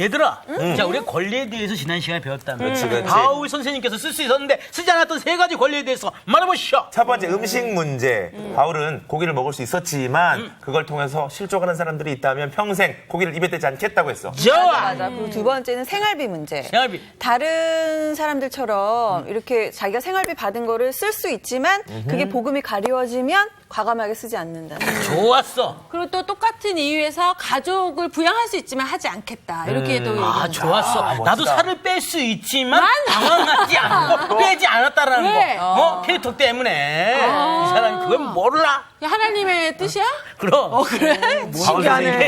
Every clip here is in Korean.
얘들아, 자, 우리가 권리에 대해서 지난 시간에 배웠다면 그렇지. 바울 선생님께서 쓸 수 있었는데 쓰지 않았던 세 가지 권리에 대해서 말해보시오. 첫 번째 음식 문제. 바울은 고기를 먹을 수 있었지만 그걸 통해서 실족하는 사람들이 있다면 평생 고기를 입에 대지 않겠다고 했어. 좋아. 맞아. 그리고 두 번째는 생활비 문제. 생활비. 다른 사람들처럼 이렇게 자기가 생활비 받은 거를 쓸 수 있지만 그게 복음이 가리워지면 과감하게 쓰지 않는다는 거. 좋았어. 그리고 또 똑같은 이유에서 가족을 부양할 수 있지만 하지 않겠다. 이렇게도 아, 얘기합니다. 좋았어. 멋지다. 나도 살을 뺄 수 있지만 당황하지 않고 빼지 않았다라는 왜? 거. 캐릭터 때문에. 이 사람이 그걸 몰라. 하나님의 뜻이야? 그럼. 그래? 바울 선생님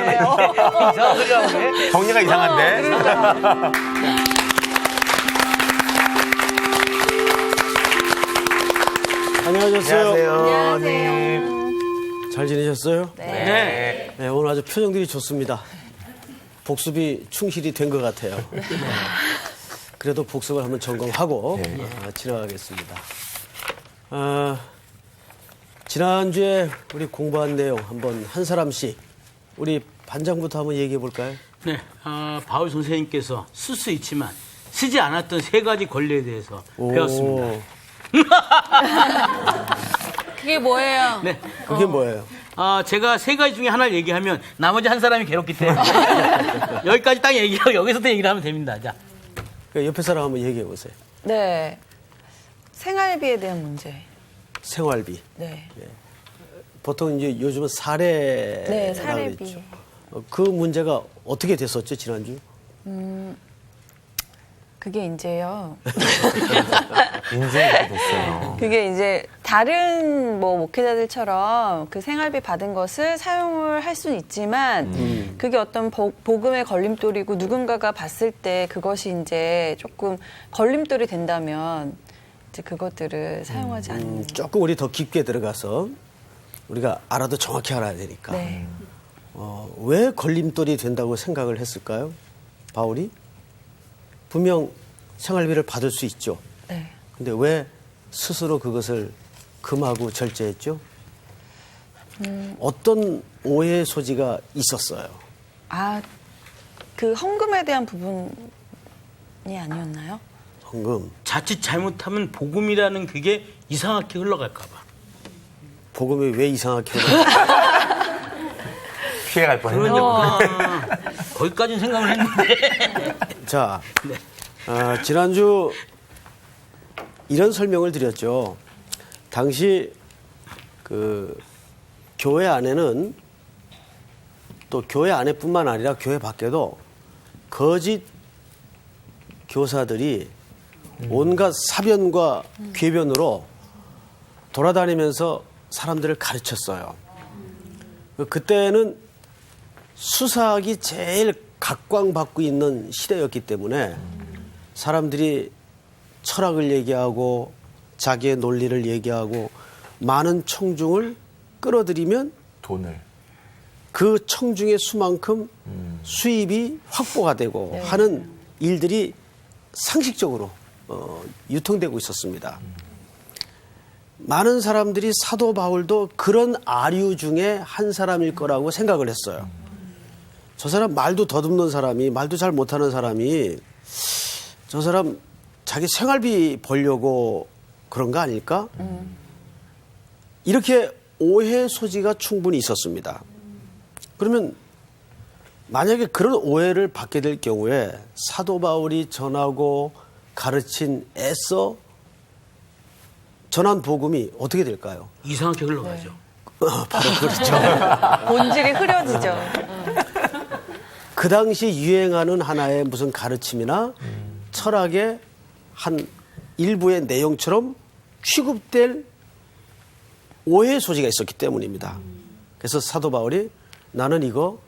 이상하게. 정리가 이상한데. 안녕하셨어요. 안녕하세요. 잘 지내셨어요? 네. 네, 오늘 아주 표정들이 좋습니다. 복습이 충실히 된 것 같아요. 그래도 복습을 한번 점검하고 지나가겠습니다. 지난주에 우리 공부한 내용 한번 한 사람씩 우리 반장부터 한번 얘기해 볼까요? 네. 바울 선생님께서 쓸 수 있지만 쓰지 않았던 세 가지 권리에 대해서 배웠습니다. 그게 뭐예요? 네. 그게 뭐예요? 제가 세 가지 중에 하나를 얘기하면 나머지 한 사람이 괴롭기 때문에 여기까지 딱 얘기하고 여기서부터 얘기를 하면 됩니다. 자. 그 옆에 사람 한번 얘기해 보세요. 네. 생활비에 대한 문제. 생활비. 네. 보통 이제 요즘은 사례라고 네, 사례비. 그랬죠. 그 문제가 어떻게 됐었죠, 지난주? 그게 이제요. 인제 이렇게 됐어요. 그게 이제 다른 뭐 목회자들처럼 그 생활비 받은 것을 사용을 할 수는 있지만 그게 어떤 복음의 걸림돌이고 누군가가 봤을 때 그것이 이제 조금 걸림돌이 된다면 이제 그것들을 사용하지 않는. 조금 우리 더 깊게 들어가서 우리가 알아도 정확히 알아야 되니까. 네. 왜 걸림돌이 된다고 생각을 했을까요? 바울이? 분명 생활비를 받을 수 있죠. 네. 근데 왜 스스로 그것을 금하고 절제했죠? 어떤 오해의 소지가 있었어요? 그 헌금에 대한 부분이 아니었나요? 헌금. 자칫 잘못하면 복음이라는 그게 이상하게 흘러갈까 봐. 복음이 왜 이상하게 흘러가요? 피해갈 뻔했네요. 거기까지는 생각을 했는데. 자, 지난주 이런 설명을 드렸죠. 당시 그 교회 안에는 또 교회 안에뿐만 아니라 교회 밖에도 거짓 교사들이 온갖 사변과 궤변으로 돌아다니면서 사람들을 가르쳤어요. 그때는 수사학이 제일 각광받고 있는 시대였기 때문에 사람들이 철학을 얘기하고 자기의 논리를 얘기하고 많은 청중을 끌어들이면 돈을. 그 청중의 수만큼 수입이 확보가 되고 하는 일들이 상식적으로 유통되고 있었습니다. 많은 사람들이 사도 바울도 그런 아류 중에 한 사람일 거라고 생각을 했어요. 저 사람 말도 더듬는 사람이, 말도 잘 못하는 사람이 저 사람 자기 생활비 벌려고 그런 거 아닐까? 이렇게 오해 소지가 충분히 있었습니다. 그러면 만약에 그런 오해를 받게 될 경우에 사도 바울이 전하고 가르친 애써 전한 복음이 어떻게 될까요? 이상하게 흘러가죠. 바로 그렇죠. 본질이 흐려지죠. 그 당시 유행하는 하나의 무슨 가르침이나 철학의 한 일부의 내용처럼 취급될 오해 소지가 있었기 때문입니다. 그래서 사도 바울이 나는 이거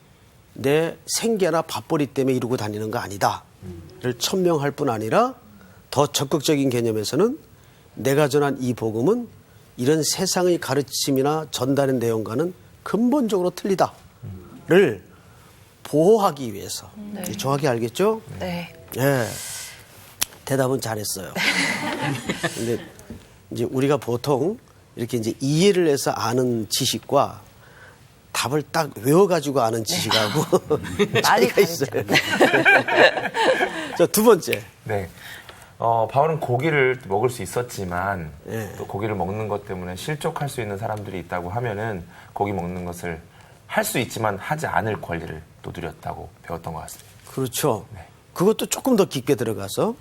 내 생계나 밥벌이 때문에 이루고 다니는 거 아니다.를 천명할 뿐 아니라 더 적극적인 개념에서는 내가 전한 이 복음은 이런 세상의 가르침이나 전달의 내용과는 근본적으로 틀리다를 보호하기 위해서. 정확히 알겠죠? 네. 예. 대답은 잘했어요. 근데 이제 우리가 보통 이렇게 이제 이해를 해서 아는 지식과 답을 딱 외워가지고 아는 지식하고 많이 차이가 있어요. 자, 두 번째. 네. 바울은 고기를 먹을 수 있었지만 예. 또 고기를 먹는 것 때문에 실족할 수 있는 사람들이 있다고 하면은 고기 먹는 것을 할 수 있지만 하지 않을 권리를 또 누렸다고 배웠던 것 같습니다. 그렇죠. 네. 그것도 조금 더 깊게 들어가서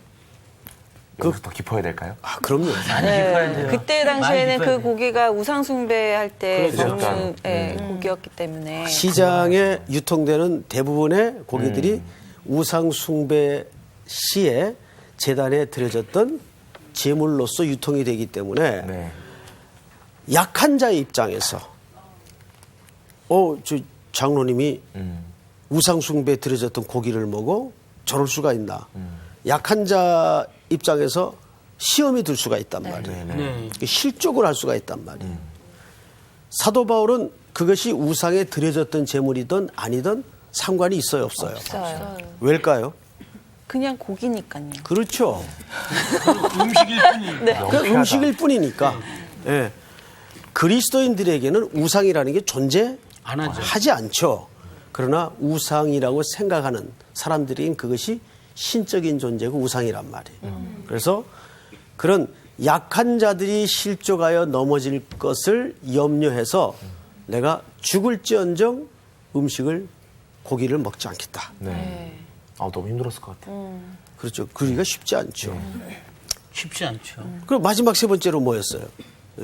여기서 더 깊어야 될까요? 아, 그럼요. 많이 깊어야 돼요. 그때 당시에는 많이 깊어야 그 돼요. 고기가 우상숭배할 때 그렇죠. 먹는 고기였기 때문에 시장에 유통되는 대부분의 고기들이 우상숭배 시에 재단에 드려졌던 제물로서 유통이 되기 때문에 네. 약한 자의 입장에서 저 장로님이 우상숭배에 드려졌던 고기를 먹어 저럴 수가 있나. 약한 자 입장에서 시험이 들 수가 있단 말이에요. 네. 실족을 할 수가 있단 말이에요. 사도 바울은 그것이 우상에 드려졌던 제물이든 아니든 상관이 있어요, 없어요? 없어요. 왜일까요? 그냥 고기니까요. 그렇죠. 음식일 뿐이. 그 음식일 뿐이니까. 예. 그리스도인들에게는 우상이라는 게 안 하죠. 존재하지 않죠. 그러나 우상이라고 생각하는 사람들에겐 그것이 신적인 존재고 우상이란 말이에요. 그래서 그런 약한 자들이 실족하여 넘어질 것을 염려해서 내가 죽을지언정 고기를 먹지 않겠다. 네. 너무 힘들었을 것 같아요. 그렇죠. 그러기가 쉽지 않죠. 쉽지 않죠. 그럼 마지막 세 번째로 뭐였어요?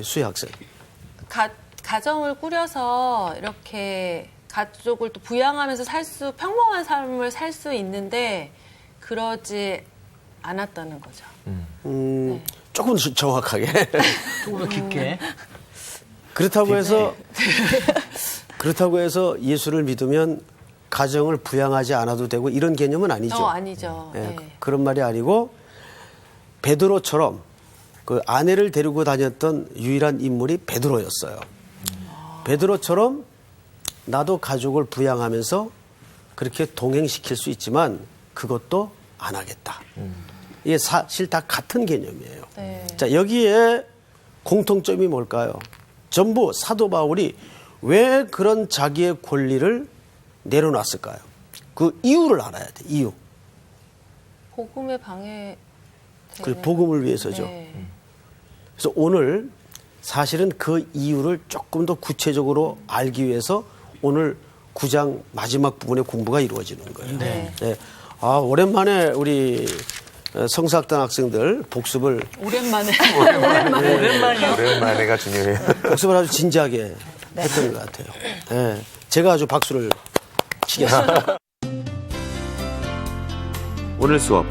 수혜 학생. 가정을 꾸려서 이렇게 가족을 또 부양하면서 평범한 삶을 살 수 있는데 그러지 않았다는 거죠. 조금 더 정확하게. 조금 더 깊게. 그렇다고 해서 예수를 믿으면 가정을 부양하지 않아도 되고 이런 개념은 아니죠. 아니죠. 예, 네. 그런 말이 아니고 베드로처럼 그 아내를 데리고 다녔던 유일한 인물이 베드로였어요. 베드로처럼 나도 가족을 부양하면서 그렇게 동행시킬 수 있지만 그것도 안 하겠다. 이게 사실 다 같은 개념이에요. 네. 자, 여기에 공통점이 뭘까요? 전부 사도 바울이 왜 그런 자기의 권리를 내려놨을까요? 그 이유를 알아야 돼, 이유. 복음의 방해. 그 복음을 위해서죠. 네. 그래서 오늘 사실은 그 이유를 조금 더 구체적으로 알기 위해서 오늘 9장 마지막 부분의 공부가 이루어지는 거예요. 네. 네. 오랜만에 우리 성사학단 학생들 복습을 오랜만에가 중요해요. 복습을 아주 진지하게 했던 것 같아요. 네. 제가 아주 박수를 치겠습니다. 오늘 수업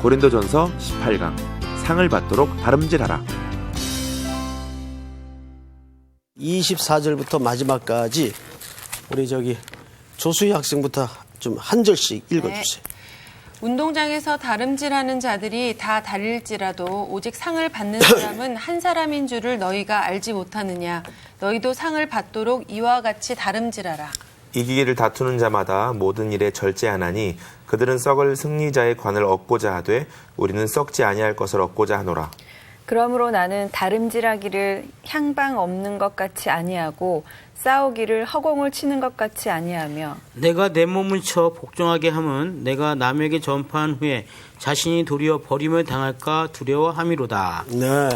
고린도전서 18강 상을 받도록 다름질하라. 24절부터 마지막까지 우리 조수희 학생부터 좀 한 절씩 읽어주세요. 운동장에서 다름질하는 자들이 다 다를지라도 오직 상을 받는 사람은 한 사람인 줄을 너희가 알지 못하느냐. 너희도 상을 받도록 이와 같이 다름질하라. 이기기를 다투는 자마다 모든 일에 절제하나니 그들은 썩을 승리자의 관을 얻고자 하되 우리는 썩지 아니할 것을 얻고자 하노라. 그러므로 나는 다름질하기를 향방 없는 것 같이 아니하고 싸우기를 허공을 치는 것 같이 아니하며 내가 내 몸을 쳐 복종하게 함은 내가 남에게 전파한 후에 자신이 도리어 버림을 당할까 두려워함이로다. 네.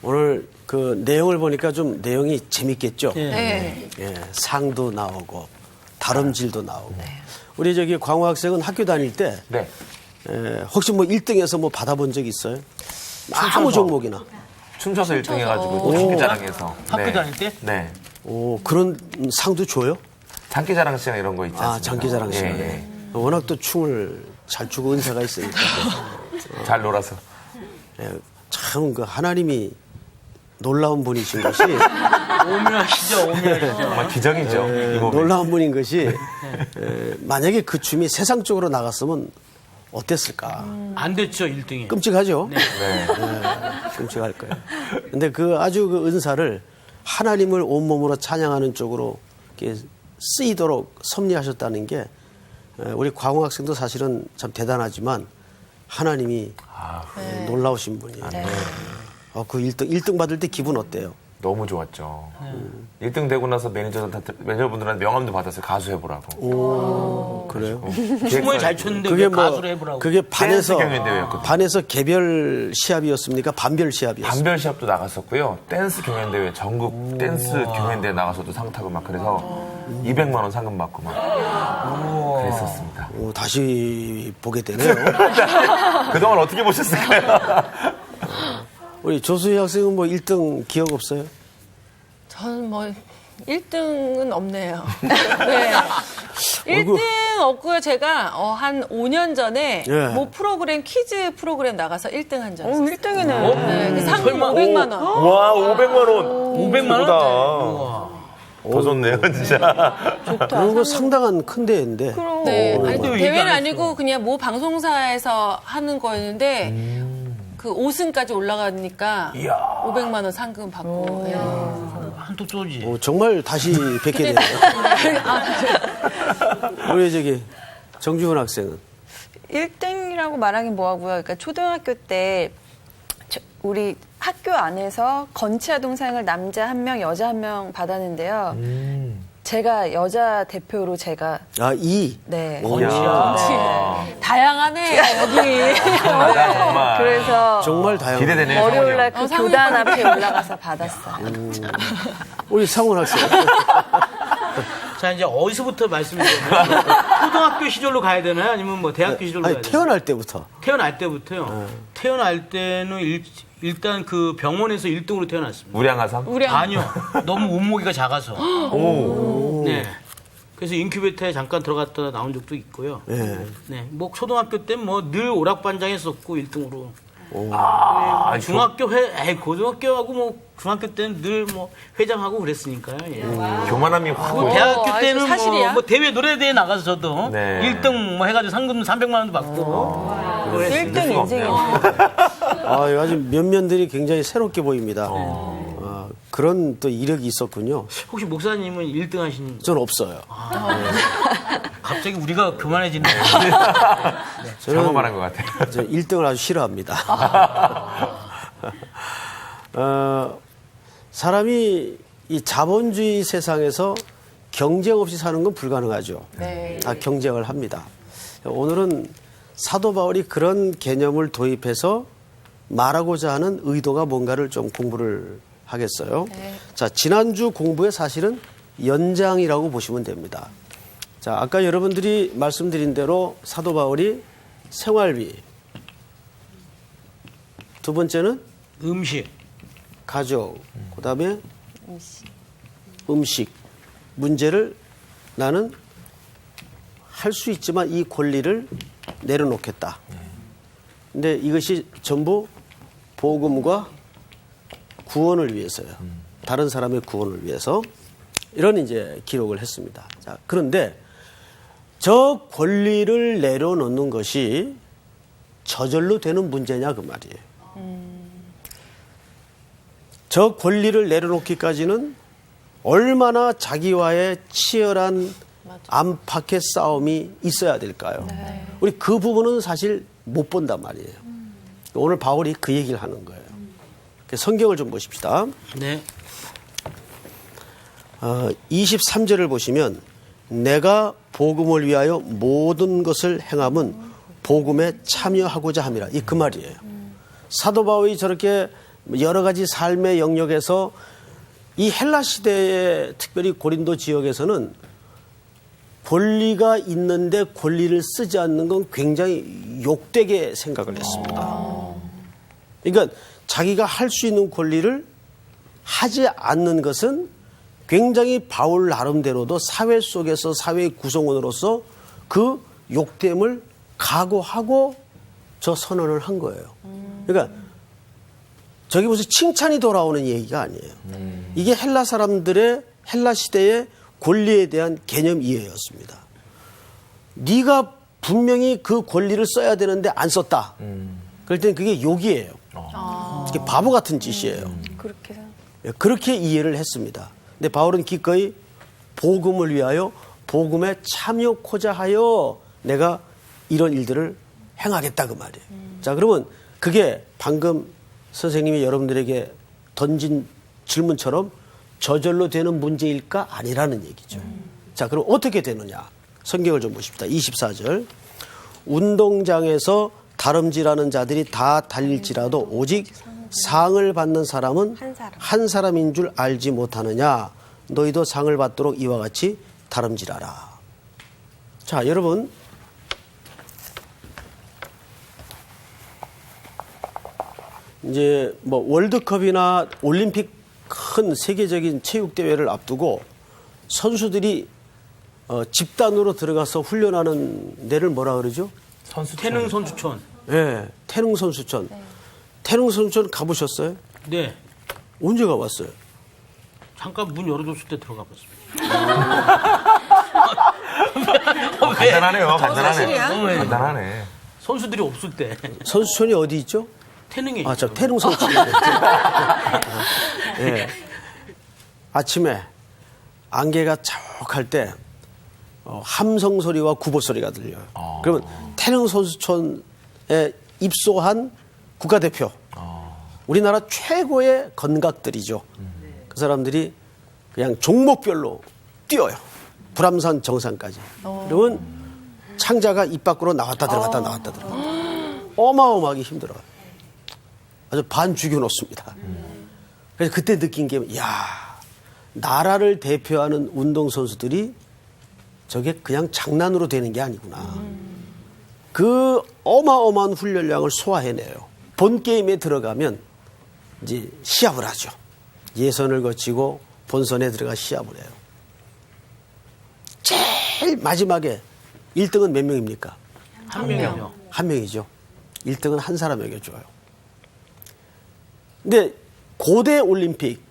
오늘 그 내용을 보니까 좀 내용이 재밌겠죠? 네. 예, 상도 나오고 다름질도 나오고. 우리 광호 학생은 학교 다닐 때 네. 혹시 1등에서 받아본 적 있어요? 아무 종목이나. 춤춰서 1등 해가지고 장기자랑에서. 학교 다닐 때? 네. 그런 상도 줘요? 장기자랑 시간 이런 거 있지 않습니까? 장기자랑 시간에. 예. 워낙 또 춤을 잘 추고 은사가 있으니까. 잘 놀아서. 참 하나님이 놀라운 분이신 것이 오묘하시죠. 정말 기적이죠. 이 몸이. 놀라운 분인 것이 만약에 그 춤이 세상적으로 나갔으면 어땠을까? 안 됐죠, 1등이. 끔찍하죠? 네. 끔찍할 거예요. 근데 아주 그 은사를 하나님을 온몸으로 찬양하는 쪽으로 이렇게 쓰이도록 섭리하셨다는 게 우리 광호 학생도 사실은 참 대단하지만 하나님이 놀라우신 분이에요. 그 1등 받을 때 기분 어때요? 너무 좋았죠. 1등 되고 나서 매니저분들한테 명함도 받았어요. 가수 해보라고. 오, 그래요? 춤을 잘 췄는데 그게 왜 뭐 가수를 해보라고. 그게 반에서 댄스 경연대회였거든요. 반에서 개별 시합이었습니까? 반별 시합이었습니까? 반별 시합도 나갔었고요. 댄스 경연대회, 전국 댄스 경연대회 나가서도 상 타고 막 그래서 200만 원 상금 받고 막 그랬었습니다. 오, 다시 보게 되네요. 그동안 어떻게 보셨을까요? 우리 조수희 학생은 뭐 1등 기억 없어요? 저는 뭐 1등은 없네요. 네. 얼굴- 1등 없고요. 제가 한 5년 전에 예. 뭐 프로그램 퀴즈 프로그램 나가서 1등 한 적이 오, 있어요. 1등이네. 네, 그 상금 500만 원. 와, 500만 원. 500만 원? 더 좋네요, 진짜. 그런 거 상당한 큰 대회인데. 네. 아니, 근데 왜 얘기 대회는 안 아니고 그냥 모 방송사에서 하는 거였는데 그 5승까지 올라가니까 500만 원 상금 받고. 네. 한턱 쏘지. 정말 다시 뵙게 되네요. 우리 저기 정주훈 학생은 1등이라고 말하긴 뭐하고요. 그러니까 초등학교 때 우리 학교 안에서 건치아 동상을 남자 1명, 여자 1명 받았는데요. 제가 여자 대표로 제가 네. 다양하네, 여기. 정말. 그래서 정말 다양해요. 기대되네요. 월요일 날 그 상훈이 교단 앞에 올라가서 받았어요. 우리 상훈 학생. 자, 이제 어디서부터 말씀드리면 초등학교 시절로 가야 되나요? 아니면 뭐 대학교 시절로 가야 아니 되나요? 태어날 때부터. 태어날 때부터요. 태어날 때는 일단 그 병원에서 1등으로 태어났습니다. 우량하상? 아니요. 너무 몸무게가 작아서. 오. 네. 그래서 인큐베이터에 잠깐 들어갔다 나온 적도 있고요. 예. 네. 뭐 초등학교 때 뭐 늘 오락반장했었고 1등으로. 아, 중학교 고등학교하고 뭐 중학교 때는 늘 뭐 회장하고 그랬으니까요. 예. 교만함이 확. 뭐 대학교 아주 때는 사실이야? 뭐 대회 노래대회 나가서 저도 네. 1등 뭐 해가지고 상금 300만 원도 받고. 1등 인생이네. 아주 면면들이 굉장히 새롭게 보입니다. 그런 또 이력이 있었군요. 혹시 목사님은 1등 하신? 전 없어요. 갑자기 우리가 교만해지는. 잘못 말한 것 같아요. 저 1등을 아주 싫어합니다. 사람이 이 자본주의 세상에서 경쟁 없이 사는 건 불가능하죠. 네. 다 경쟁을 합니다. 오늘은 사도 바울이 그런 개념을 도입해서 말하고자 하는 의도가 뭔가를 좀 공부를 하겠어요. 자, 지난주 공부의 사실은 연장이라고 보시면 됩니다. 자, 아까 여러분들이 말씀드린 대로 사도 바울이 생활비, 두 번째는 음식. 가족, 그 다음에 음식 문제를 나는 할 수 있지만 이 권리를 내려놓겠다. 근데 이것이 전부 복음과 구원을 위해서요. 다른 사람의 구원을 위해서 이런 이제 기록을 했습니다. 자, 그런데 저 권리를 내려놓는 것이 저절로 되는 문제냐 그 말이에요. 저 권리를 내려놓기까지는 얼마나 자기와의 치열한 안팎의 싸움이 있어야 될까요? 우리 그 부분은 사실 못 본단 말이에요. 오늘 바울이 그 얘기를 하는 거예요. 성경을 좀 보십시다. 네. 23절을 보시면 내가 복음을 위하여 모든 것을 행함은 복음에 참여하고자 함이라. 이 그 말이에요. 사도 바울이 저렇게 여러 가지 삶의 영역에서 이 헬라 시대의 특별히 고린도 지역에서는 권리가 있는데 권리를 쓰지 않는 건 굉장히 욕되게 생각을 했습니다. 그러니까 자기가 할 수 있는 권리를 하지 않는 것은 굉장히 바울 나름대로도 사회 속에서 사회의 구성원으로서 그 욕됨을 각오하고 저 선언을 한 거예요. 그러니까 저기 무슨 칭찬이 돌아오는 얘기가 아니에요. 이게 헬라 사람들의 헬라 시대의 권리에 대한 개념 이해였습니다. 네가 분명히 그 권리를 써야 되는데 안 썼다. 그럴 땐 그게 욕이에요. 그게 바보 같은 짓이에요. 그렇게 이해를 했습니다. 근데 바울은 기꺼이 복음을 위하여 복음에 참여코자 하여 내가 이런 일들을 행하겠다 그 말이에요. 자, 그러면 그게 방금 선생님이 여러분들에게 던진 질문처럼 저절로 되는 문제일까? 아니라는 얘기죠. 자, 그럼 어떻게 되느냐? 성경을 좀 보십시다. 24절. 운동장에서 다름질하는 자들이 다 달릴지라도 오직 상을 받는 사람은 한 사람인 줄 알지 못하느냐? 너희도 상을 받도록 이와 같이 다름질하라. 자, 여러분. 이제 뭐 월드컵이나 올림픽 큰 세계적인 체육대회를 앞두고 선수들이 집단으로 들어가서 훈련하는 데를 뭐라 그러죠? 태릉 선수촌. 네, 태릉 선수촌. 태릉 선수촌 가보셨어요? 네. 언제 가봤어요? 잠깐 문 열어줬을 때 들어가 봤습니다. 간단하네요. 간단하네. 사실이야? 간단하네. 선수들이 없을 때. 선수촌이 어디 있죠? 태릉에. 아, 저 태릉 선수촌. 예. 아침에 안개가 자욱할 때 함성 소리와 구보 소리가 들려요. 그러면 태릉 선수촌에 입소한 국가대표, 우리나라 최고의 건각들이죠. 그 사람들이 그냥 종목별로 뛰어요. 불암산 정상까지. 그러면 창자가 입 밖으로 나왔다 들어갔다 나왔다 들어갔다. 어마어마하게 힘들어요. 아주 반 죽여놓습니다. 그래서 그때 느낀 게, 야, 나라를 대표하는 운동선수들이 저게 그냥 장난으로 되는 게 아니구나. 그 어마어마한 훈련량을 소화해내요. 본 게임에 들어가면 이제 시합을 하죠. 예선을 거치고 본선에 들어가 시합을 해요. 제일 마지막에 1등은 몇 명입니까? 한 명이요. 한 명이죠. 1등은 한 사람에게 줘요. 근데 고대 올림픽,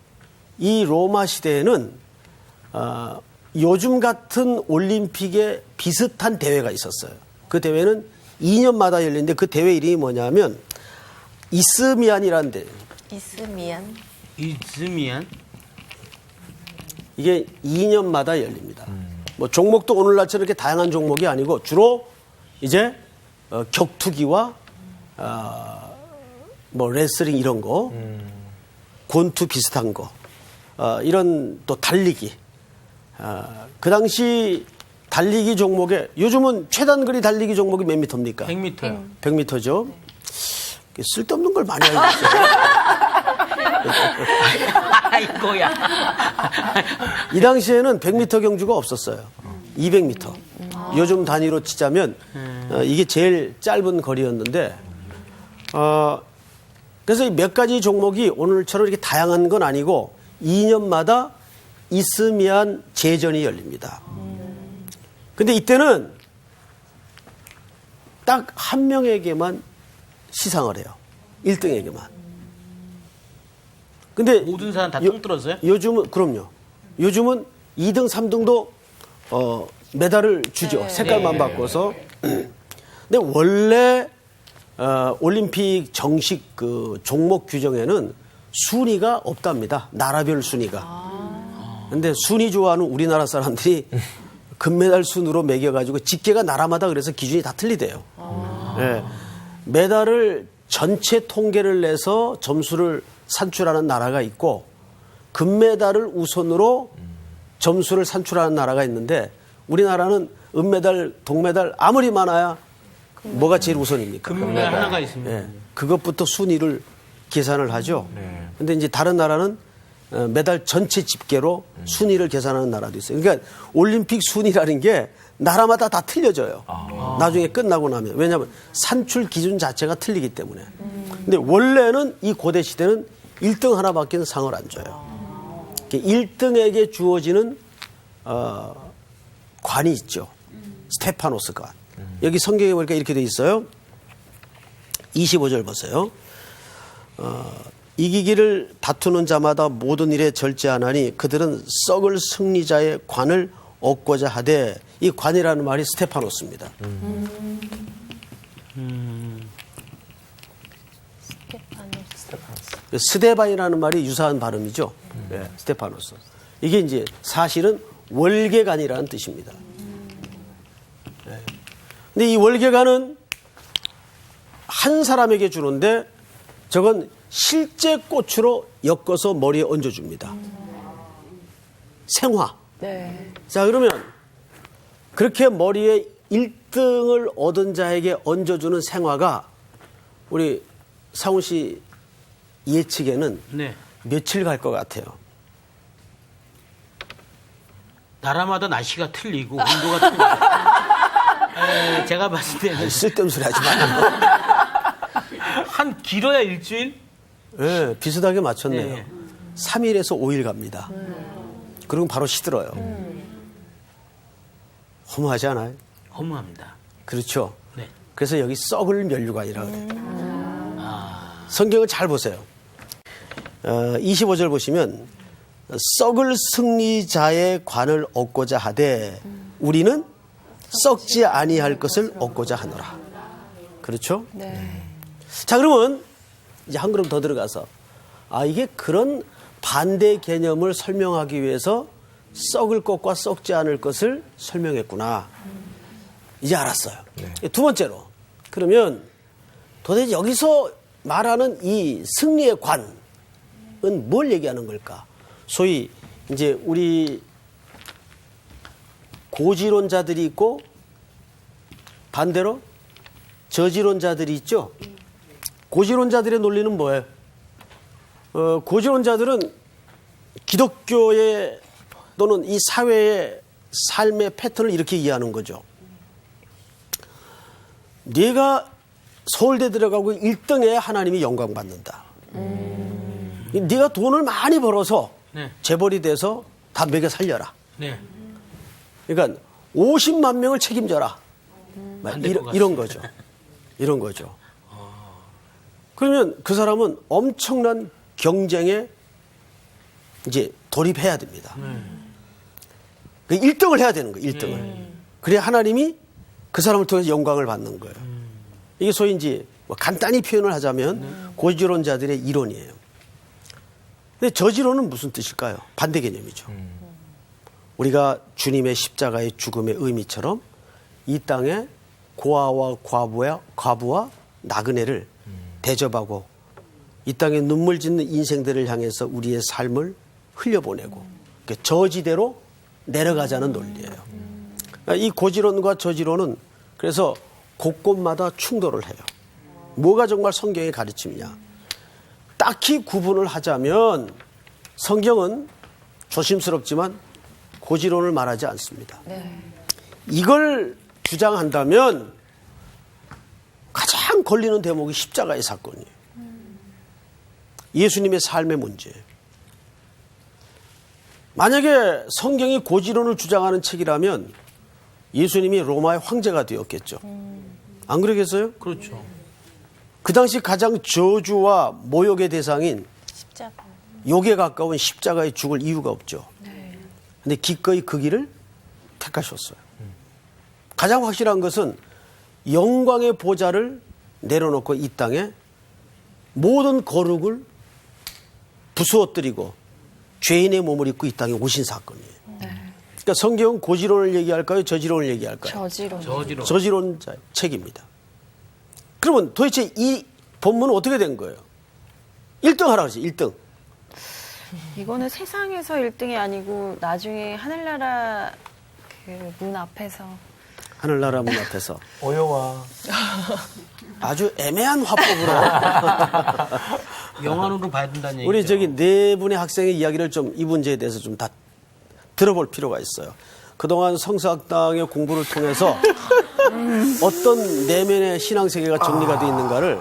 이 로마 시대에는 요즘 같은 올림픽에 비슷한 대회가 있었어요. 그 대회는 2년마다 열리는데 그 대회 이름이 뭐냐면 이스미안이라는 대회. 이스미안. 이즈미안. 이게 2년마다 열립니다. 뭐 종목도 오늘날처럼 이렇게 다양한 종목이 아니고 주로 이제 격투기와 뭐 레슬링 이런 거, 권투 비슷한 거, 이런 또 달리기. 그 당시 달리기 종목에 요즘은 최단거리 달리기 종목이 몇 미터입니까? 100m요. 100m죠. 쓸데없는 걸 많이 알고 있어요. 아이고야. 이 당시에는 100m 경주가 없었어요. 200m. 요즘 단위로 치자면 이게 제일 짧은 거리였는데 그래서 몇 가지 종목이 오늘처럼 이렇게 다양한 건 아니고 2년마다 이스미안 제전이 열립니다. 근데 이때는 딱 한 명에게만 시상을 해요. 1등에게만. 근데 모든 사람 다 통틀었어요? 요즘은 그럼요. 요즘은 2등, 3등도 메달을 주죠. 색깔만 바꿔서. 근데 원래 올림픽 정식 그 종목 규정에는 순위가 없답니다. 나라별 순위가. 근데 순위 좋아하는 우리나라 사람들이 금메달 순으로 매겨가지고 집계가 나라마다 그래서 기준이 다 틀리대요. 네. 메달을 전체 통계를 내서 점수를 산출하는 나라가 있고 금메달을 우선으로 점수를 산출하는 나라가 있는데 우리나라는 은메달, 동메달 아무리 많아야 뭐가 제일 우선입니까? 금메달 하나가 있습니다. 네. 그것부터 순위를 계산을 하죠. 근데 이제 다른 나라는 메달 전체 집계로 순위를 계산하는 나라도 있어요. 그러니까 올림픽 순위라는 게 나라마다 다 틀려져요. 나중에 끝나고 나면. 왜냐하면 산출 기준 자체가 틀리기 때문에. 근데 원래는 이 고대 시대는 1등 하나밖에 상을 안 줘요. 1등에게 주어지는 관이 있죠. 스테파노스 관. 여기 성경에 보니까 이렇게 돼 있어요. 25절 보세요. 이기기를 다투는 자마다 모든 일에 절제하나니 그들은 썩을 승리자의 관을 얻고자 하되 이 관이라는 말이 스테파노스입니다. 스데반이라는 말이 유사한 발음이죠. 네, 스테파노스. 이게 이제 사실은 월계관이라는 뜻입니다. 네. 근데 이 월계관은 한 사람에게 주는데 저건 실제 꽃으로 엮어서 머리에 얹어줍니다. 생화. 네. 자, 그러면 그렇게 머리에 1등을 얻은 자에게 얹어주는 생화가 우리 상훈 씨 예측에는 네. 며칠 갈 것 같아요? 나라마다 날씨가 틀리고 온도가 틀리고. 제가 봤을 때는 쓸데없는 소리 하지 마요. 한 길어야 일주일? 네, 비슷하게 맞췄네요. 네. 3일에서 5일 갑니다. 그리고 바로 시들어요. 허무하지 않아요? 허무합니다. 그렇죠. 네. 그래서 여기 썩을 면류관이라고 그래요. 성경을 잘 보세요. 25절 보시면 썩을 승리자의 관을 얻고자 하되 우리는 썩지 아니할 것을 얻고자 하노라. 그렇죠? 네. 자, 그러면 이제 한 걸음 더 들어가서 이게 그런 반대 개념을 설명하기 위해서 썩을 것과 썩지 않을 것을 설명했구나. 이제 알았어요. 두 번째로, 그러면 도대체 여기서 말하는 이 승리의 관은 뭘 얘기하는 걸까? 소위 이제 우리 고지론자들이 있고 반대로 저지론자들이 있죠. 고지론자들의 논리는 뭐예요? 고지론자들은 기독교의 또는 이 사회의 삶의 패턴을 이렇게 이해하는 거죠. 네가 서울대 들어가고 1등에 하나님이 영광 받는다. 네가 돈을 많이 벌어서 네. 재벌이 돼서 다 먹여 살려라. 네. 그러니까 50만 명을 책임져라. 안될것 같습니다. 이런 거죠. 이런 거죠. 그러면 그 사람은 엄청난 경쟁에 이제 돌입해야 됩니다. 1등을 해야 되는 거예요. 1등을. 그래야 하나님이 그 사람을 통해서 영광을 받는 거예요. 이게 소위 이제 뭐 간단히 표현을 하자면 고지론자들의 이론이에요. 근데 저지론은 무슨 뜻일까요? 반대 개념이죠. 우리가 주님의 십자가의 죽음의 의미처럼 이 땅에 고아와 과부와 나그네를 대접하고 이 땅에 눈물 짓는 인생들을 향해서 우리의 삶을 흘려보내고 저지대로 내려가자는 논리예요. 이 고지론과 저지론은 그래서 곳곳마다 충돌을 해요. 뭐가 정말 성경의 가르침이냐? 딱히 구분을 하자면 성경은 조심스럽지만 고지론을 말하지 않습니다. 네. 이걸 주장한다면 가장 걸리는 대목이 십자가의 사건이에요. 예수님의 삶의 문제예요. 만약에 성경이 고지론을 주장하는 책이라면 예수님이 로마의 황제가 되었겠죠. 안 그러겠어요? 그렇죠. 그 당시 가장 저주와 모욕의 대상인 십자가. 욕에 가까운 십자가에 죽을 이유가 없죠. 근데 기꺼이 그 길을 택하셨어요. 가장 확실한 것은 영광의 보좌를 내려놓고 이 땅에 모든 거룩을 부수어뜨리고 죄인의 몸을 입고 이 땅에 오신 사건이에요. 그러니까 성경은 고지론을 얘기할까요? 저지론을 얘기할까요? 저지론. 저지로. 저지론자 책입니다. 그러면 도대체 이 본문은 어떻게 된 거예요? 1등 하라고 하지, 1등. 이거는 세상에서 1등이 아니고 나중에 하늘나라 그 문 앞에서. 하늘나라 문 앞에서. 어여와. 아주 애매한 화법으로. 영안으로 봐야 된다는 얘기죠. 우리 저기 네 분의 학생의 이야기를 좀 이 문제에 대해서 좀 다 들어볼 필요가 있어요. 그동안 성서학당의 공부를 통해서 어떤 내면의 신앙세계가 정리가 되어 있는가를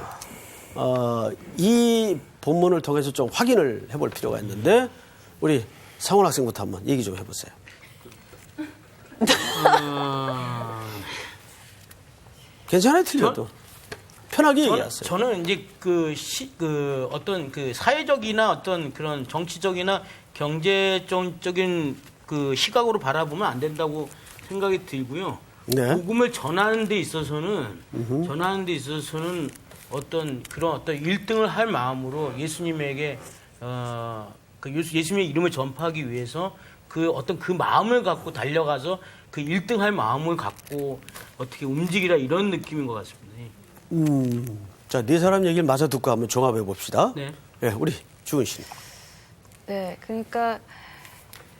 이 본문을 통해서 좀 확인을 해볼 필요가 있는데 우리 상훈 학생부터 한번 얘기 좀 해보세요. 괜찮아요, 틀려도. 편하게 얘기하세요. 저는 이제 그 어떤 그 사회적이나 어떤 그런 정치적이나 경제적인 그 시각으로 바라보면 안 된다고 생각이 들고요. 네. 복음을 전하는 데 있어서는 어떤 그런 어떤 1등을 할 마음으로 예수님에게 예수님의 이름을 전파하기 위해서 그 어떤 그 마음을 갖고 달려가서 그 1등 할 마음을 갖고 어떻게 움직이라 이런 느낌인 것 같습니다. 자, 네 사람 얘기를 마저 듣고 한번 종합해 봅시다. 네. 예, 우리 주은 씨. 네, 그러니까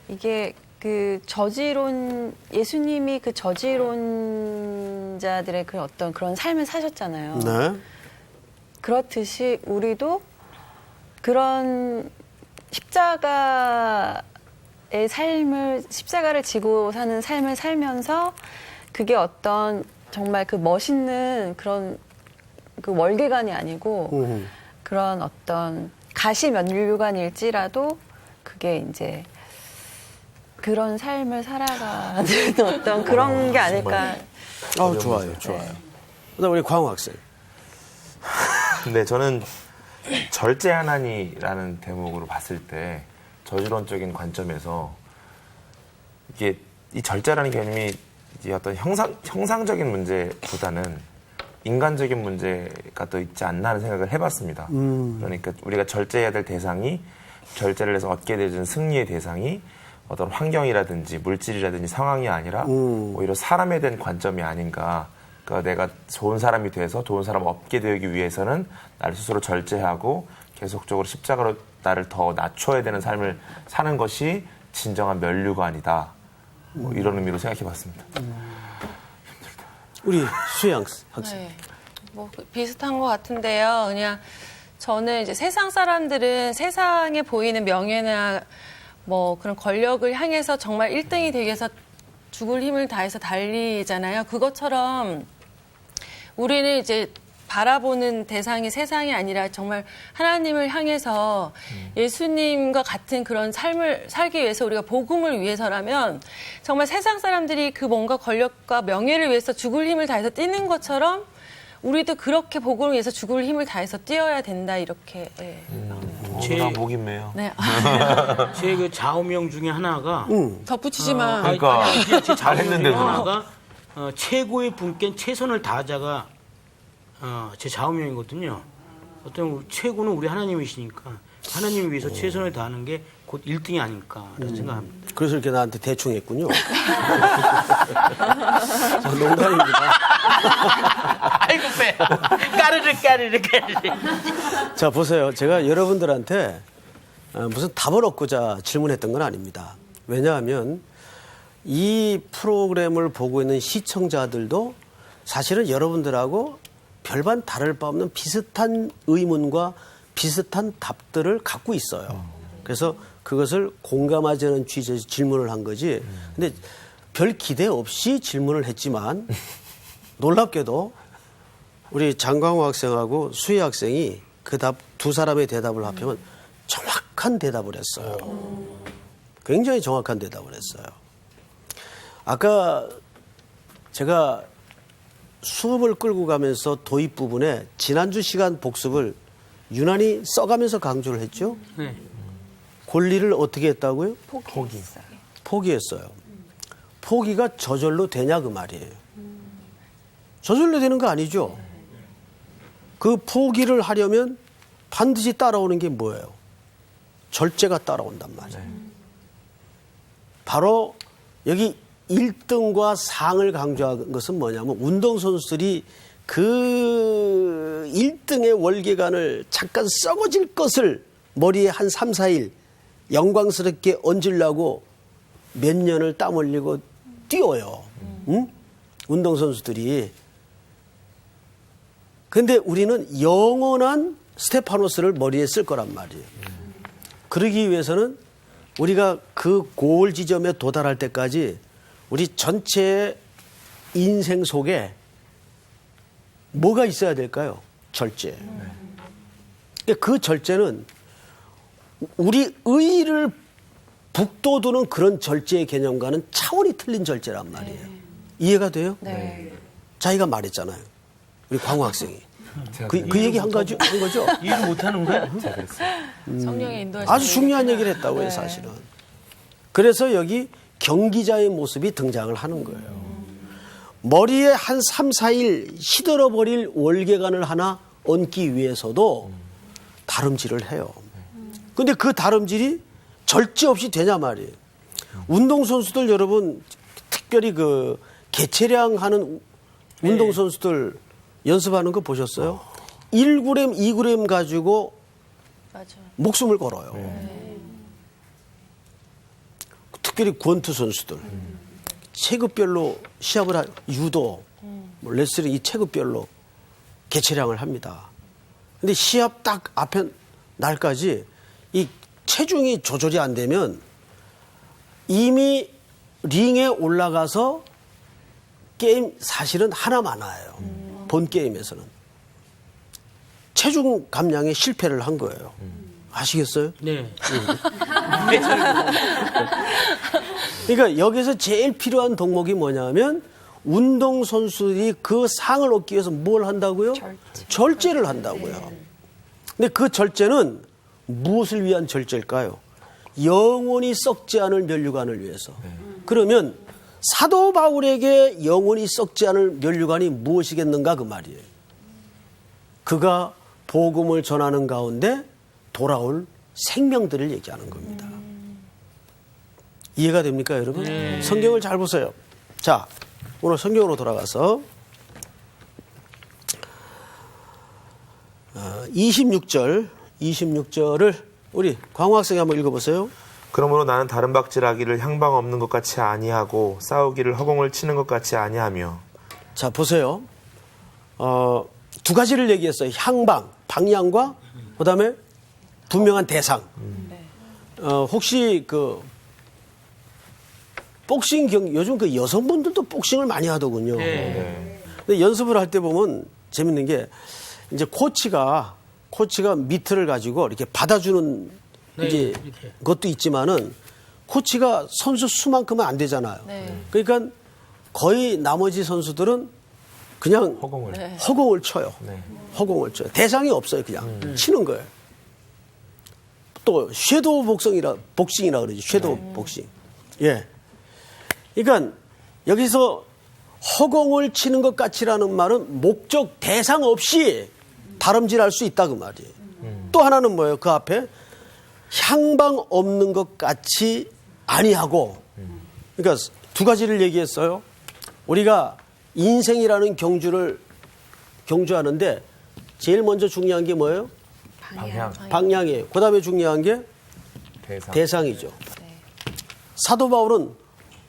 이게 그 저지론 예수님이 그 저지론자들의 그 어떤 그런 삶을 사셨잖아요. 네. 그렇듯이 우리도 그런 십자가의 십자가를 지고 사는 삶을 살면서 그게 어떤 정말 그 멋있는 그런 그 월계관이 아니고 그런 어떤 가시면류관일지라도 그게 이제 그런 삶을 살아가는 어떤 그런 게 아닐까. 좋아요, 좋아요. 그다음 우리 광우 학생. 근데 저는 절제하나니라는 대목으로 봤을 때 저지론적인 관점에서 이게 이 절제라는 개념이 이제 어떤 형상적인 문제보다는 인간적인 문제가 더 있지 않나 하는 생각을 해봤습니다. 그러니까 우리가 절제해야 될 대상이 절제를 해서 얻게 되는 승리의 대상이 어떤 환경이라든지 물질이라든지 상황이 아니라 오히려 사람에 대한 관점이 아닌가. 그러니까 내가 좋은 사람이 돼서 좋은 사람을 얻게 되기 위해서는 나를 스스로 절제하고 계속적으로 십자가로 나를 더 낮춰야 되는 삶을 사는 것이 진정한 면류관이다. 뭐 이런 의미로 생각해봤습니다. 우리 수양 학생. 네. 뭐 비슷한 것 같은데요. 그냥 저는 이제 세상 사람들은 세상에 보이는 명예나 뭐 그런 권력을 향해서 정말 1등이 되기 위해서 죽을 힘을 다해서 달리잖아요. 그것처럼 우리는 이제 바라보는 대상이 세상이 아니라 정말 하나님을 향해서 예수님과 같은 그런 삶을 살기 위해서 우리가 복음을 위해서라면 정말 세상 사람들이 그 뭔가 권력과 명예를 위해서 죽을 힘을 다해서 뛰는 것처럼 우리도 그렇게 복음을 위해서 죽을 힘을 다해서 뛰어야 된다 이렇게. 예. 나 목이 메요. 네. 제 그 좌우명 중에 하나가 덧붙이지 마. 그러니까 제 좌우명 중에 잘했는데도. 하나가 최고의 분께 최선을 다하자가 제 좌우명이거든요. 어떤 최고는 우리 하나님이시니까 하나님을 위해서 최선을 다하는 게 곧 1등이 아닐까라는 생각합니다. 그래서 이렇게 나한테 대충 했군요. 농담입니다. 아이고 빼. 까르르. 자, 보세요. 제가 여러분들한테 무슨 답을 얻고자 질문했던 건 아닙니다. 왜냐하면 이 프로그램을 보고 있는 시청자들도 사실은 여러분들하고 별반 다를 바 없는 비슷한 의문과 비슷한 답들을 갖고 있어요. 그래서 그것을 공감하지 않은 취지에서 질문을 한 거지. 근데 별 기대 없이 질문을 했지만 놀랍게도 우리 장광호 학생하고 수희 학생이 그 답 두 사람의 대답을 합하면 정확한 대답을 했어요. 굉장히 정확한 대답을 했어요. 아까 제가 수업을 끌고 가면서 도입 부분에 지난주 시간 복습을 유난히 써가면서 강조를 했죠. 네. 권리를 어떻게 했다고요? 포기했어요. 포기했어요. 포기가 저절로 되냐 그 말이에요. 저절로 되는 거 아니죠. 그 포기를 하려면 반드시 따라오는 게 뭐예요? 절제가 따라온단 말이에요. 바로 여기 1등과 상을 강조한 것은 뭐냐면 운동선수들이 그 1등의 월계관을 잠깐 썩어질 것을 머리에 한 3, 4일 영광스럽게 얹으려고 몇 년을 땀 흘리고 뛰어요. 응? 운동선수들이. 근데 우리는 영원한 스테파노스를 머리에 쓸 거란 말이에요. 그러기 위해서는 우리가 그 고을 지점에 도달할 때까지 우리 전체 인생 속에 뭐가 있어야 될까요? 절제. 그 절제는 우리 의의를 북돋우는 그런 절제의 개념과는 차원이 틀린 절제란 말이에요. 이해가 돼요? 네. 자기가 말했잖아요. 우리 광우 학생이. 그 얘기 한 거죠? 이해를 못하는 거야? 성령의 인도하심. 아주 중요한 얘기를 했다고요, 사실은. 그래서 여기 경기자의 모습이 등장을 하는 거예요. 머리에 한 3, 4일 시들어버릴 월계관을 하나 얹기 위해서도 다름질을 해요. 근데 그 다름질이 절제 없이 되냐 말이에요. 운동선수들 여러분, 특별히 그 개체량 하는 운동선수들 연습하는 거 보셨어요? 1g, 2g 가지고 맞아. 목숨을 걸어요. 특별히 권투 선수들 체급별로 시합을 유도, 뭐 레슬링 이 체급별로 개체량을 합니다. 근데 시합 딱 앞에 날까지 이 체중이 조절이 안 되면 이미 링에 올라가서 게임 사실은 하나 많아요. 본 게임에서는. 체중 감량에 실패를 한 거예요. 아시겠어요? 네. 그러니까 여기서 제일 필요한 덕목이 뭐냐면 운동선수들이 그 상을 얻기 위해서 뭘 한다고요? 절제를 한다고요. 근데 그 절제는 무엇을 위한 절제일까요? 영원히 썩지 않을 면류관을 위해서. 그러면 사도 바울에게 영원히 썩지 않을 면류관이 무엇이겠는가 그 말이에요. 그가 복음을 전하는 가운데 돌아올 생명들을 얘기하는 겁니다. 이해가 됩니까, 여러분? 성경을 잘 보세요. 자, 오늘 성경으로 돌아가서 26절을 우리 광호 학생이 한번 읽어보세요. 그러므로 나는 다른 박질하기를 향방 없는 것 같이 아니하고 싸우기를 허공을 치는 것 같이 아니하며. 자, 보세요. 두 가지를 얘기했어요. 향방, 방향과 그다음에 분명한 대상. 혹시 그 복싱 요즘 그 여성분들도 복싱을 많이 하더군요. 근데 연습을 할 때 보면 재밌는 게 이제 코치가 미트를 가지고 이렇게 받아주는 이제 이렇게. 것도 있지만은 코치가 선수 수만큼은 안 되잖아요. 네. 그러니까 거의 나머지 선수들은 그냥 허공을 쳐요. 허공을 쳐요. 대상이 없어요. 그냥 치는 거예요. 또 섀도우 복싱이라 그러지. 섀도우 복싱. 예. 그러니까 여기서 허공을 치는 것 같이라는 말은 목적 대상 없이 다름질할 수 있다 그 말이에요. 또 하나는 뭐예요? 그 앞에 향방 없는 것 같이 아니하고. 그러니까 두 가지를 얘기했어요. 우리가 인생이라는 경주하는데 제일 먼저 중요한 게 뭐예요? 방향이에요. 그 다음에 중요한 게 대상이죠. 사도 바울은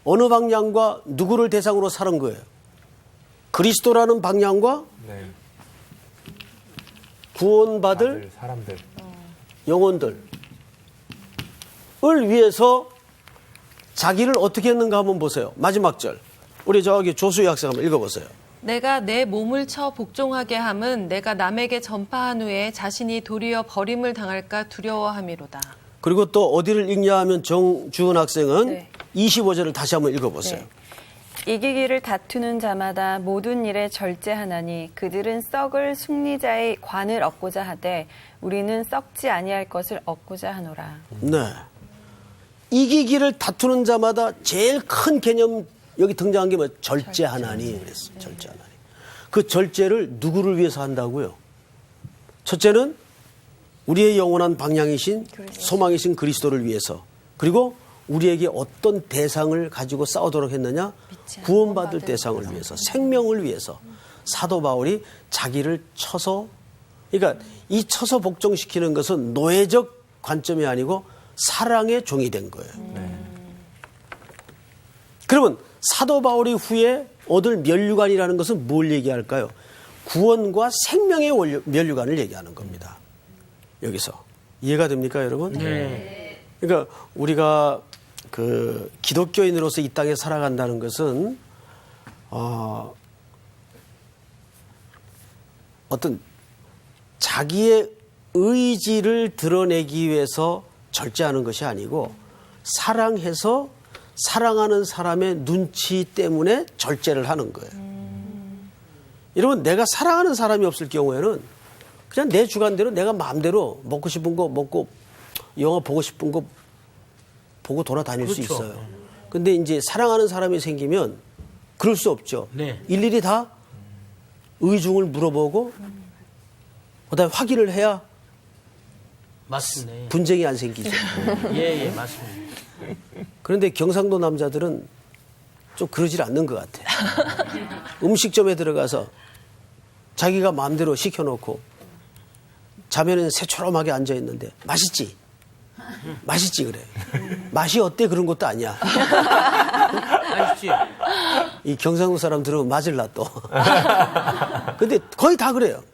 어느 방향과 누구를 대상으로 사는 거예요? 그리스도라는 방향과 구원받을 사람들. 영혼들을 위해서 자기를 어떻게 했는가 한번 보세요. 마지막 절. 우리 저기 조수희 학생 한번 읽어보세요. 내가 내 몸을 쳐 복종하게 함은 내가 남에게 전파한 후에 자신이 도리어 버림을 당할까 두려워함이로다. 그리고 또 어디를 읽냐 하면 정주은 학생은 네. 25절을 다시 한번 읽어보세요. 네. 이기기를 다투는 자마다 모든 일에 절제하나니 그들은 썩을 승리자의 관을 얻고자 하되 우리는 썩지 아니할 것을 얻고자 하노라. 네. 이기기를 다투는 자마다 제일 큰 개념 여기 등장한 게 뭐예요? 절제하나니 그랬어요. 절제하나니. 그 절제를 누구를 위해서 한다고요? 첫째는 우리의 영원한 방향이신 소망이신 그리스도를 위해서. 그리고 우리에게 어떤 대상을 가지고 싸우도록 했느냐? 구원받을 대상을 위해서, 생명을 위해서. 사도 바울이 자기를 쳐서, 그러니까 이 쳐서 복종시키는 것은 노예적 관점이 아니고 사랑의 종이 된 거예요. 그러면 사도 바울이 후에 얻을 면류관이라는 것은 뭘 얘기할까요? 구원과 생명의 면류관을 얘기하는 겁니다. 여기서. 이해가 됩니까, 여러분? 네. 그러니까 우리가 그 기독교인으로서 이 땅에 살아간다는 것은 어떤 자기의 의지를 드러내기 위해서 절제하는 것이 아니고 사랑해서 사랑하는 사람의 눈치 때문에 절제를 하는 거예요. 여러분, 내가 사랑하는 사람이 없을 경우에는 그냥 내 주관대로 내가 마음대로 먹고 싶은 거 먹고 영화 보고 싶은 거 보고 돌아다닐 수 있어요. 근데 이제 사랑하는 사람이 생기면 그럴 수 없죠. 네. 일일이 다 의중을 물어보고 그다음에 확인을 해야 맞습니다. 분쟁이 안 생기죠. 예, 맞습니다. 그런데 경상도 남자들은 좀 그러질 않는 것 같아요. 음식점에 들어가서 자기가 마음대로 시켜놓고 자면은 새초롬하게 앉아 있는데 맛있지? 맛있지 그래. 맛이 어때 그런 것도 아니야. 아시지? 이 경상도 사람 들으면 맞을라 또. 근데 거의 다 그래요.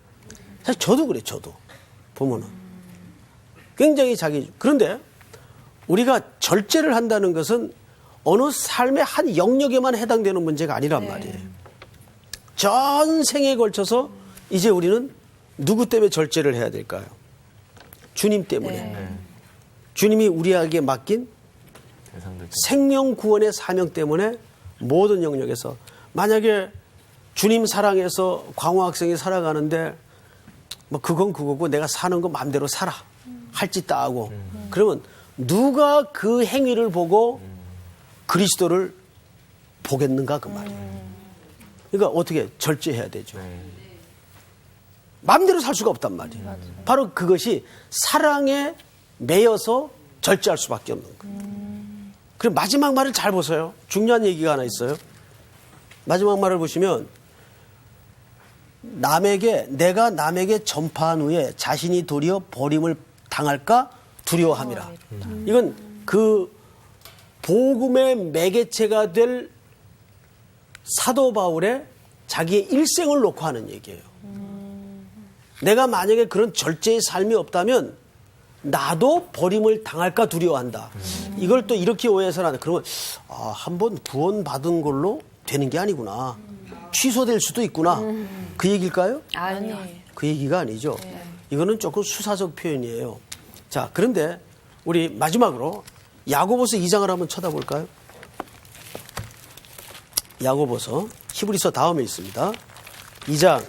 사실 저도 그래, 저도. 보면은. 굉장히 그런데 우리가 절제를 한다는 것은 어느 삶의 한 영역에만 해당되는 문제가 아니란 말이에요. 전 생에 걸쳐서 이제 우리는 누구 때문에 절제를 해야 될까요? 주님 때문에. 주님이 우리에게 맡긴 생명 구원의 사명 때문에 모든 영역에서 만약에 주님 사랑해서 광호 학생이 살아가는데 뭐 그건 그거고 내가 사는 거 마음대로 살아 할 짓 다 하고 그러면 누가 그 행위를 보고 그리스도를 보겠는가 그 말이에요. 그러니까 어떻게 절제해야 되죠. 마음대로 살 수가 없단 말이에요. 바로 그것이 사랑에 매여서 절제할 수밖에 없는 거예요. 그럼 마지막 말을 잘 보세요. 중요한 얘기가 하나 있어요. 마지막 말을 보시면 내가 남에게 전파한 후에 자신이 도리어 버림을 당할까 두려워함이라. 이건 그 복음의 매개체가 될 사도 바울의 자기의 일생을 놓고 하는 얘기예요. 내가 만약에 그런 절제의 삶이 없다면 나도 버림을 당할까 두려워한다. 이걸 또 이렇게 오해해서는 안 돼. 그러면 한번 구원받은 걸로 되는 게 아니구나. 취소될 수도 있구나. 그 얘기일까요? 아니요. 그 얘기가 아니죠. 이거는 조금 수사적 표현이에요. 자, 그런데 우리 마지막으로 야고보서 2장을 한번 쳐다볼까요? 야고보서 히브리서 다음에 있습니다. 2장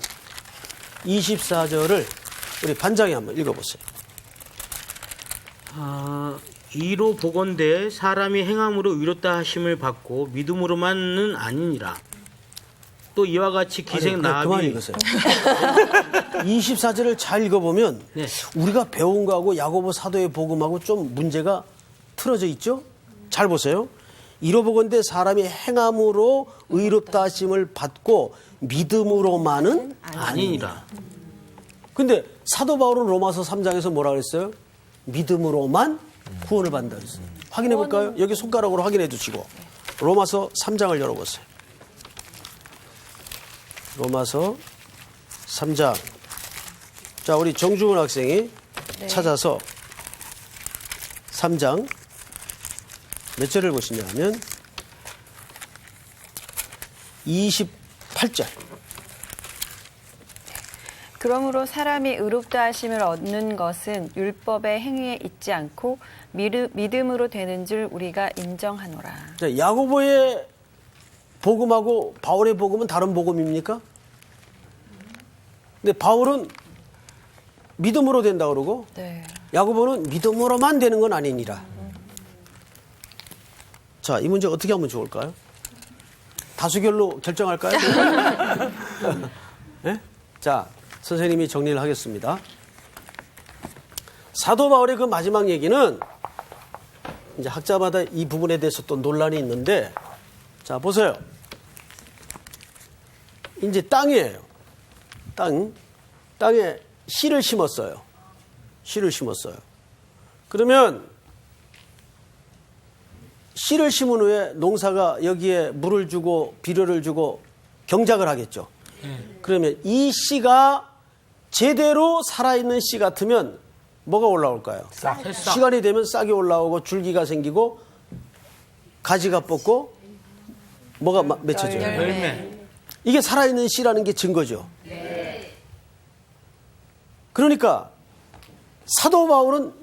24절을 우리 반장이 한번 읽어보세요. 이로 보건대 사람이 행함으로 의롭다 하심을 받고 믿음으로만은 아니니라. 또 이와 같이 기생 그만 나합이 읽으세요. 24절을 잘 읽어보면 네. 우리가 배운 거하고 야고보 사도의 복음하고 좀 문제가 틀어져 있죠? 잘 보세요. 이로 보건대 사람이 행함으로 의롭다 하심을 받고 믿음으로만은 아니니라. 근데 사도 바울은 로마서 3장에서 뭐라 그랬어요? 믿음으로만 구원을 받는다 그랬어요. 확인해 볼까요? 여기 손가락으로 확인해 주시고 로마서 3장을 열어보세요. 로마서 3장. 자, 우리 정중훈 학생이 찾아서 3장 몇 절을 보시냐면 28절. 그러므로 사람이 의롭다 하심을 얻는 것은 율법의 행위에 있지 않고 믿음으로 되는 줄 우리가 인정하노라. 자, 야고보의 복음하고 바울의 복음은 다른 복음입니까? 근데 바울은 믿음으로 된다 그러고 네. 야고보는 믿음으로만 되는 건 아니니라. 자, 이 문제 어떻게 하면 좋을까요? 다수결로 결정할까요? 네? 자, 선생님이 정리를 하겠습니다. 사도 바울의 그 마지막 얘기는 이제 학자마다 이 부분에 대해서 또 논란이 있는데, 자, 보세요. 이제 땅이에요. 땅에 씨를 심었어요. 씨를 심었어요. 그러면 씨를 심은 후에 농사가 여기에 물을 주고 비료를 주고 경작을 하겠죠. 그러면 이 씨가 제대로 살아있는 씨 같으면 뭐가 올라올까요? 시간이 되면 싹이 올라오고 줄기가 생기고 가지가 뻗고 뭐가 맺혀져요? 열매. 이게 살아있는 씨라는 게 증거죠. 그러니까 사도 바울은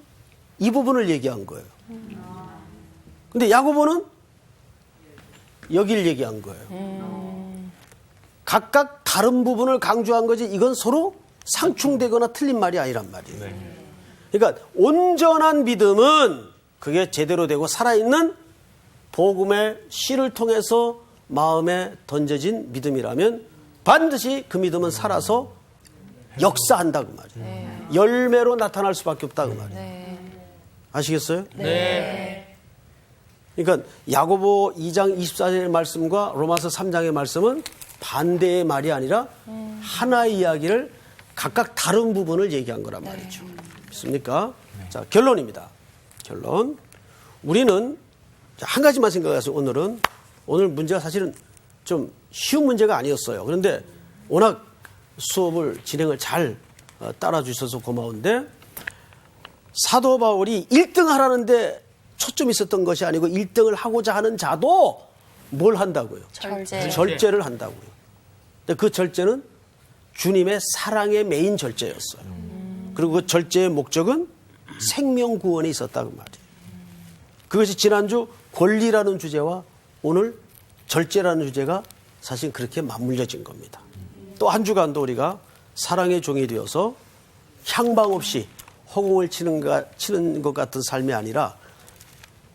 이 부분을 얘기한 거예요. 근데 야고보는 여기를 얘기한 거예요. 각각 다른 부분을 강조한 거지 이건 서로 상충되거나 틀린 말이 아니란 말이에요. 그러니까 온전한 믿음은 그게 제대로 되고 살아있는 복음의 씨를 통해서 마음에 던져진 믿음이라면 반드시 그 믿음은 살아서 역사한다 그 말이에요. 열매로 나타날 수밖에 없다 그 말이에요. 아시겠어요? 네. 그러니까 야고보 2장 24절의 말씀과 로마서 3장의 말씀은 반대의 말이 아니라 하나의 이야기를 각각 다른 부분을 얘기한 거란 말이죠. 믿습니까? 자, 결론입니다. 결론. 우리는 한 가지만 생각해서 오늘 문제가 사실은 좀 쉬운 문제가 아니었어요. 그런데 워낙 수업을 진행을 잘 따라주셔서 고마운데 사도 바울이 1등 하라는데 초점이 있었던 것이 아니고 1등을 하고자 하는 자도 뭘 한다고요? 절제를 한다고요. 근데 그 절제는 주님의 사랑의 메인 절제였어요. 그리고 그 절제의 목적은 생명 구원에 있었다고 말이에요. 그것이 지난주 권리라는 주제와 오늘 절제라는 주제가 사실 그렇게 맞물려진 겁니다. 또 한 주간도 우리가 사랑의 종이 되어서 향방 없이 허공을 치는 것 같은 삶이 아니라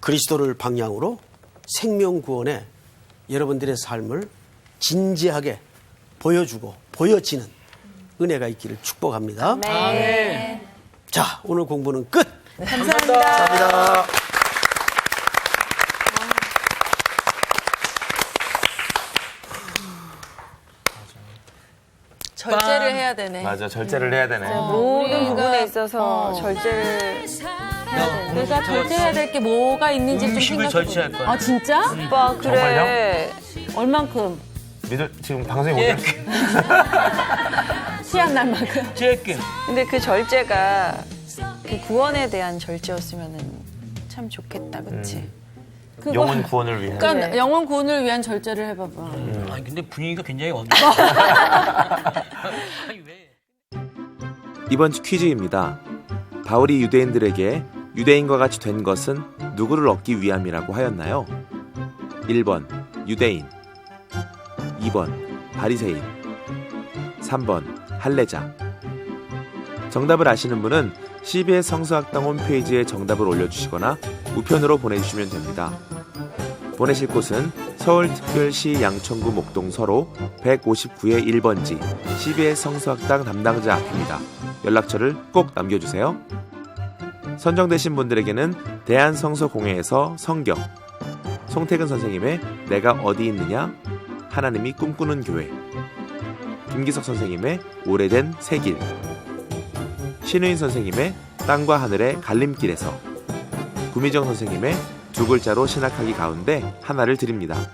그리스도를 방향으로 생명 구원에 여러분들의 삶을 진지하게 보여주고 보여지는 은혜가 있기를 축복합니다. 네. 자, 오늘 공부는 끝. 감사합니다. 절제를 해야 되네. 맞아, 절제를 해야 되네. 모든 부분에 있어서 절제를 내가 절제해야 될 게 뭐가 있는지 좀 음식을 생각해. 절제할 거야. 아 진짜? 오빠 그래. 얼만큼? 지금 방송이 예. 오죠? 시한 날만큼. 쬐끔. 근데 그 절제가 그 구원에 대한 절제였으면 참 좋겠다, 그렇지? 영혼 구원을 위해. 그러니까 그래. 영혼 구원을 위한 절제를 해봐봐. 아니 근데 분위기가 굉장히 아니 왜? 이번 주 퀴즈입니다. 바울이 유대인들에게 유대인과 같이 된 것은 누구를 얻기 위함이라고 하였나요? 1번 유대인, 2번 바리새인, 3번 할례자. 정답을 아시는 분은 CBS 성서학당 홈페이지에 정답을 올려주시거나 우편으로 보내주시면 됩니다. 보내실 곳은 서울특별시 양천구 목동서로 159의 1번지 CBS 성서학당 담당자 앞입니다. 연락처를 꼭 남겨주세요. 선정되신 분들에게는 대한성서공회에서 성경, 송태근 선생님의 내가 어디 있느냐, 하나님이 꿈꾸는 교회, 김기석 선생님의 오래된 새길, 신우인 선생님의 땅과 하늘의 갈림길에서, 구미정 선생님의 두 글자로 신학하기 가운데 하나를 드립니다.